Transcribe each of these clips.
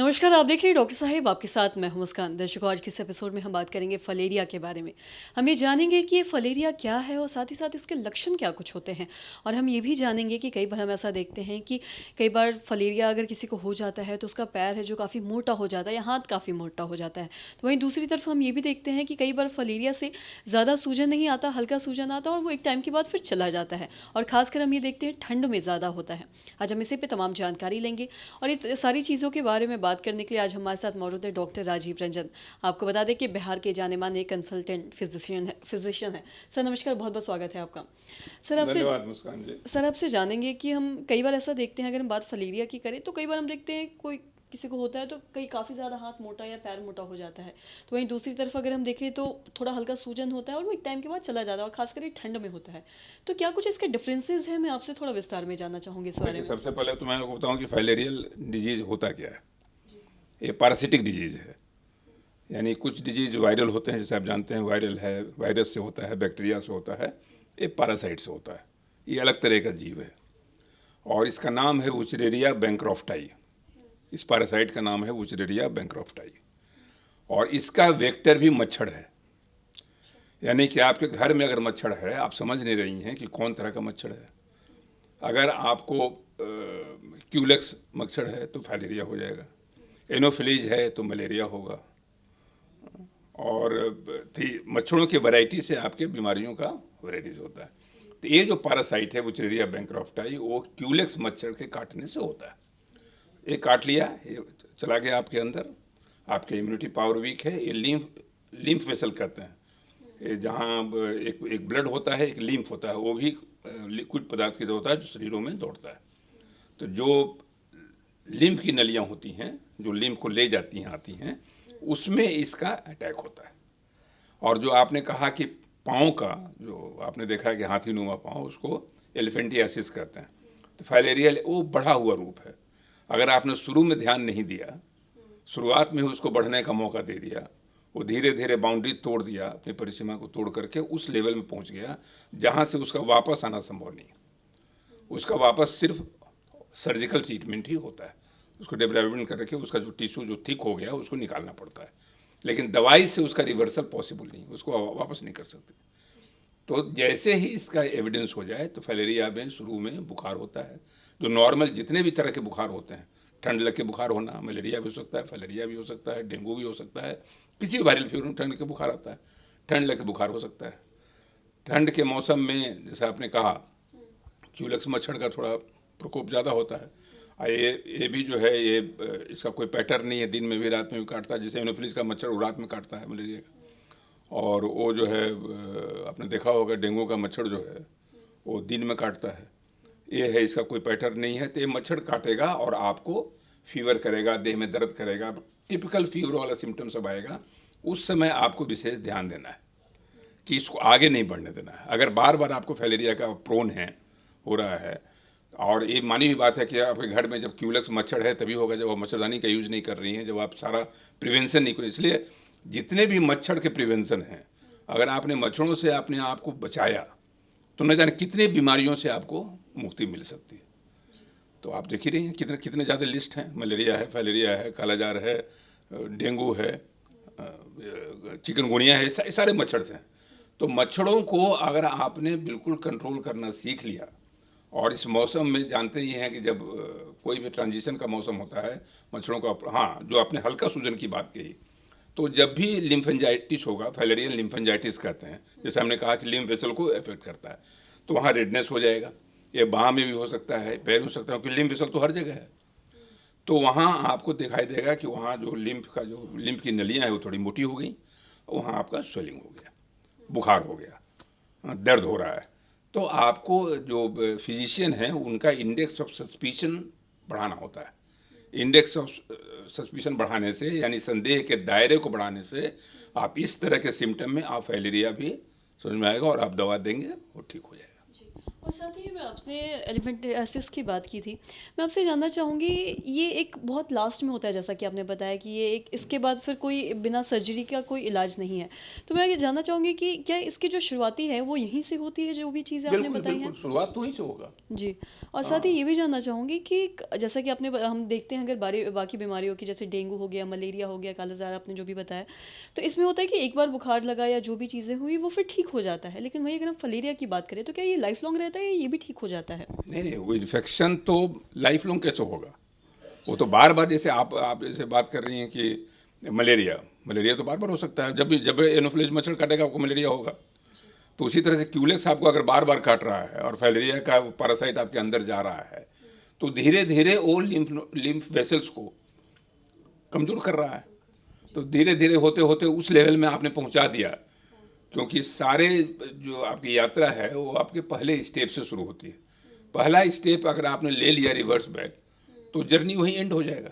नमस्कार, आप देख रहे हैं डॉक्टर साहिब, आपके साथ मैं हूं मुस्कान। दर्शकों, आज के इस एपिसोड में हम बात करेंगे फलेरिया के बारे में। हम ये जानेंगे कि ये फलेरिया क्या है और साथ ही साथ इसके लक्षण क्या कुछ होते हैं। और हम ये भी जानेंगे कि कई बार हम ऐसा देखते हैं कि कई बार फलेरिया अगर किसी को हो जाता है तो उसका पैर है जो काफ़ी मोटा हो जाता है या हाथ काफ़ी मोटा हो जाता है। तो वहीं दूसरी तरफ हम ये भी देखते हैं कि कई बार फलेरिया से ज़्यादा सूजन नहीं आता, हल्का सूजन आता है और वो एक टाइम के बाद फिर चला जाता है। और ख़ासकर हम ये देखते हैं ठंड में ज़्यादा होता है। आज हम इसी पे तमाम जानकारी लेंगे और ये सारी चीज़ों के बारे में बात करने के लिए आज हमारे साथ मौजूद है डॉक्टर राजीव रंजन। आपको बता दें कि बिहार के जाने माने कंसल्टेंट फिजिशियन है। सर नमस्कार, बहुत बहुत स्वागत है आपका। सर आपसे धन्यवाद मुस्कान जी। सर आपसे जानेंगे कि हम कई बार ऐसा देखते हैं, अगर हम बात फलेरिया की करें तो कई बार हम देखते हैं कोई किसी को होता है तो कई काफ़ी ज़्यादा हाथ मोटा या पैर मोटा हो जाता है। तो वहीं दूसरी तरफ अगर हम देखें तो थोड़ा हल्का सूजन होता है और वो एक टाइम के बाद चला जाता है और खासकर ये ठंड में होता है। तो क्या कुछ इसके डिफरेंसेस हैं? मैं आपसे थोड़ा विस्तार में जानना चाहूँगी इस बारे देखिए, में। सबसे पहले तो मैं आपको बताऊं कि फाइलेरियल डिजीज होता क्या है। ये पैरासिटिक डिजीज है, यानी कुछ डिजीज वायरल होते हैं, जैसे आप जानते हैं वायरल है, वायरस से होता है, बैक्टीरिया से होता है। ये पैरासाइट से होता है। ये अलग तरह का जीव है और इसका नाम है वुचरेरिया बैंक्रॉफ्टाई। इस पैरासाइट का नाम है वुचरेरिया बैंक्रॉफ्टाई और इसका वेक्टर भी मच्छर है। यानी कि आपके घर में अगर मच्छर है, आप समझ नहीं रही हैं कि कौन तरह का मच्छर है। अगर आपको क्यूलेक्स मच्छर है तो फाइलेरिया हो जाएगा, एनोफिलीज है तो मलेरिया होगा, और मच्छरों की वैरायटी से आपके बीमारियों का वैराइटीज होता है। तो ये जो पैरासाइट है वुचरेरिया बैंक्रॉफ्टाई, वो क्यूलेक्स मच्छर के काटने से होता है। ये काट लिया, ये चला गया आपके अंदर, आपके इम्यूनिटी पावर वीक है। ये लिम्फ वेसल कहते हैं। ये जहाँ एक एक ब्लड होता है, एक लिम्फ होता है, वो भी लिक्विड पदार्थ की तरह होता है जो शरीरों में दौड़ता है। तो जो लिम्फ की नलियाँ होती हैं, जो लिम्फ को ले जाती हैं आती हैं, उसमें इसका अटैक होता है। और जो आपने कहा कि पाँव का, जो आपने देखा है कि हाथी नुमा पाँव, उसको एलिफेंटियासिस कहते हैं। तो फाइलेरिया वो बढ़ा हुआ रूप है। अगर आपने शुरू में ध्यान नहीं दिया, शुरुआत में ही उसको बढ़ने का मौका दे दिया, वो धीरे धीरे बाउंड्री तोड़ दिया, अपनी परिसीमा को तोड़ करके उस लेवल में पहुंच गया जहां से उसका वापस आना संभव नहीं। उसका वापस सिर्फ सर्जिकल ट्रीटमेंट ही होता है। उसको डेवलपमेंट करके उसका जो टिश्यू जो थिक हो गया उसको निकालना पड़ता है, लेकिन दवाई से उसका रिवर्सल पॉसिबल नहीं, उसको वापस नहीं कर सकते। तो जैसे ही इसका एविडेंस हो जाए, तो फाइलेरिया में शुरू में बुखार होता है, जो नॉर्मल जितने भी तरह के बुखार होते हैं, ठंड लग के बुखार होना, मलेरिया भी हो सकता है, फाइलेरिया भी हो सकता है, डेंगू भी हो सकता है, किसी भी वायरल फीवर में ठंड के बुखार आता है, ठंड लग के बुखार हो सकता है। ठंड के मौसम में जैसे आपने कहा, क्यूलेक्स मच्छर का थोड़ा प्रकोप ज़्यादा होता है। ये भी जो है, ये इसका कोई पैटर्न नहीं है, दिन में भी रात में भी काटता है। जैसे एनोफिलीज का मच्छर वो रात में काटता है मलेरिया का, और वो जो है आपने देखा होगा डेंगू का मच्छर जो है वो दिन में काटता है। ये है, इसका कोई पैटर्न नहीं है। तो ये मच्छर काटेगा और आपको फीवर करेगा, देह में दर्द करेगा, टिपिकल फीवर वाला सिम्टम सब आएगा। उस समय आपको विशेष ध्यान देना है कि इसको आगे नहीं बढ़ने देना है। अगर बार बार आपको फाइलेरिया का प्रोन है, हो रहा है, और ये मानी हुई बात है कि आपके घर में जब क्यूलेक्स मच्छर है तभी होगा जब आप मच्छरदानी का यूज़ नहीं कर रही हैं, जब आप सारा प्रिवेंशन नहीं करें। इसलिए जितने भी मच्छर के प्रिवेंशन हैं, अगर आपने मच्छरों से अपने आप को बचाया तो न जाने कितने बीमारियों से आपको मुक्ति मिल सकती है। तो आप देख ही रही हैं कितने कितने ज़्यादा लिस्ट हैं। मलेरिया है, फाइलेरिया है, कालाजार है, डेंगू है, चिकनगुनिया है, सारे मच्छर से हैं। तो मच्छरों को अगर आपने बिल्कुल कंट्रोल करना सीख लिया, और इस मौसम में जानते ही हैं कि जब कोई भी ट्रांजिशन का मौसम होता है, मच्छरों का, हाँ, जो आपने हल्का सूजन की बात कही, तो जब भी लिम्फेंजाइटिस होगा, फाइलेरियल लिम्फेंजाइटिस कहते हैं, जैसे हमने कहा कि लिम्फ वेसल को अफेक्ट करता है, तो वहाँ रेडनेस हो जाएगा। ये बाह में भी हो सकता है, पैर में हो सकता है, क्योंकि लिम्फ वेसल तो हर जगह है। तो वहाँ आपको दिखाई देगा कि वहाँ जो लिम्फ की नलियाँ हैं वो थोड़ी मोटी हो गई, वहाँ आपका स्वेलिंग हो गया, बुखार हो गया, दर्द हो रहा है। तो आपको जो फिजिशियन है उनका इंडेक्स ऑफ सस्पिशन बढ़ाना होता है। इंडेक्स ऑफ सस्पिशन बढ़ाने से, यानी संदेह के दायरे को बढ़ाने से, आप इस तरह के सिम्टम में आप फाइलेरिया भी समझ में आएगा और आप दवा देंगे वो ठीक हो जाएगा। और साथ ही मैं आपसे एलिफेंटियासिस की बात की थी। मैं आपसे जानना चाहूँगी, ये एक बहुत लास्ट में होता है जैसा कि आपने बताया कि ये एक इसके बाद फिर कोई बिना सर्जरी का कोई इलाज नहीं है। तो मैं ये जानना चाहूँगी कि क्या इसकी जो शुरुआती है वो यहीं से होती है, जो भी चीज़ें आपने बिल्कुल बताई बिल्कुल, हैं? शुरुआत तो वहीं से होगा। जी। और साथ ही हाँ। ये भी जानना चाहूँगी कि जैसा कि हम देखते हैं, अगर बाकी बीमारियों की जैसे डेंगू हो गया, मलेरिया हो गया, कालाजार आपने जो भी बताया, तो इसमें होता है कि एक बार बुखार लगा या जो भी चीज़ें हुई वो फिर ठीक हो जाता है, लेकिन वहीं अगर हम फलेरिया की बात करें तो क्या ये लाइफ लॉन्ग रहता है या ये भी ठीक हो जाता है? नहीं नहीं, वो इन्फेक्शन तो लाइफ लॉन्ग कैसे होगा? वो तो बार बार, जैसे आप जैसे बात कर रही हैं कि मलेरिया मलेरिया तो बार बार हो सकता है। जब एनोफिलीज मच्छर काटेगा आपको मलेरिया होगा। तो उसी तरह से क्यूलेक्स आपको अगर बार बार काट रहा है और फाइलेरिया का पैरासाइट आपके अंदर जा रहा है, तो धीरे धीरे वो लिम्फ वेसल्स को कमज़ोर कर रहा है। तो धीरे धीरे होते होते उस लेवल में आपने पहुंचा दिया, क्योंकि सारे जो आपकी यात्रा है वो आपके पहले स्टेप से शुरू होती है। पहला स्टेप अगर आपने ले लिया रिवर्स बैक, तो जर्नी वहीं एंड हो जाएगा।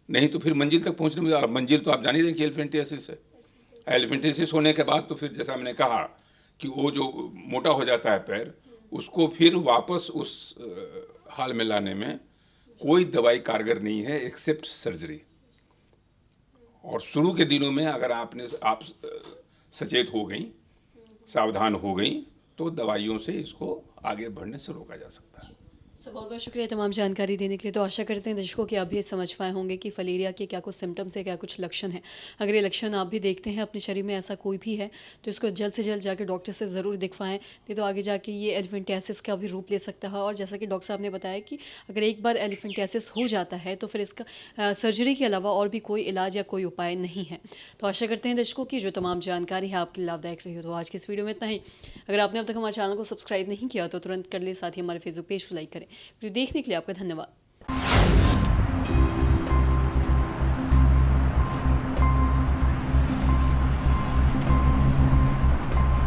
नहीं तो फिर मंजिल तक पहुंचने में, और मंजिल तो आप जान ही रहे कि एलिफेंटियासिस है। एलिफेंटियासिस होने के बाद तो फिर जैसा मैंने कहा कि वो जो मोटा हो जाता है पैर, उसको फिर वापस उस हाल में लाने में कोई दवाई कारगर नहीं है एक्सेप्ट सर्जरी। और शुरू के दिनों में अगर आप सचेत हो गई, सावधान हो गई, तो दवाइयों से इसको आगे बढ़ने से रोका जा सकता है। सर बहुत बहुत शुक्रिया तमाम जानकारी देने के लिए। तो आशा करते हैं दर्शकों कि आप भी समझ पाए होंगे कि फलेरिया के क्या कुछ सिम्टम्स है, क्या कुछ लक्षण हैं। अगर ये लक्षण आप भी देखते हैं अपने शरीर में, ऐसा कोई भी है, तो इसको जल्द से जल्द जाके डॉक्टर से ज़रूर दिखवाएं, नहीं तो आगे जाके ये एलिफेंटियासिस का भी रूप ले सकता है। और जैसा कि डॉक्टर साहब ने बताया कि अगर एक बार एलिफेंटियासिस हो जाता है तो फिर इसका सर्जरी के अलावा और भी कोई इलाज या कोई उपाय नहीं है। तो आशा करते हैं दर्शकों की जो तमाम जानकारी है आपके लिए लाभदायक रही हो। तो आज की इस वीडियो में इतना ही। अगर आपने अब तक हमारे चैनल को सब्सक्राइब नहीं किया तो तुरंत कर ले, साथ ही हमारे फेसबुक पेज को लाइक करें। वीडियो देखने के लिए आपका धन्यवाद।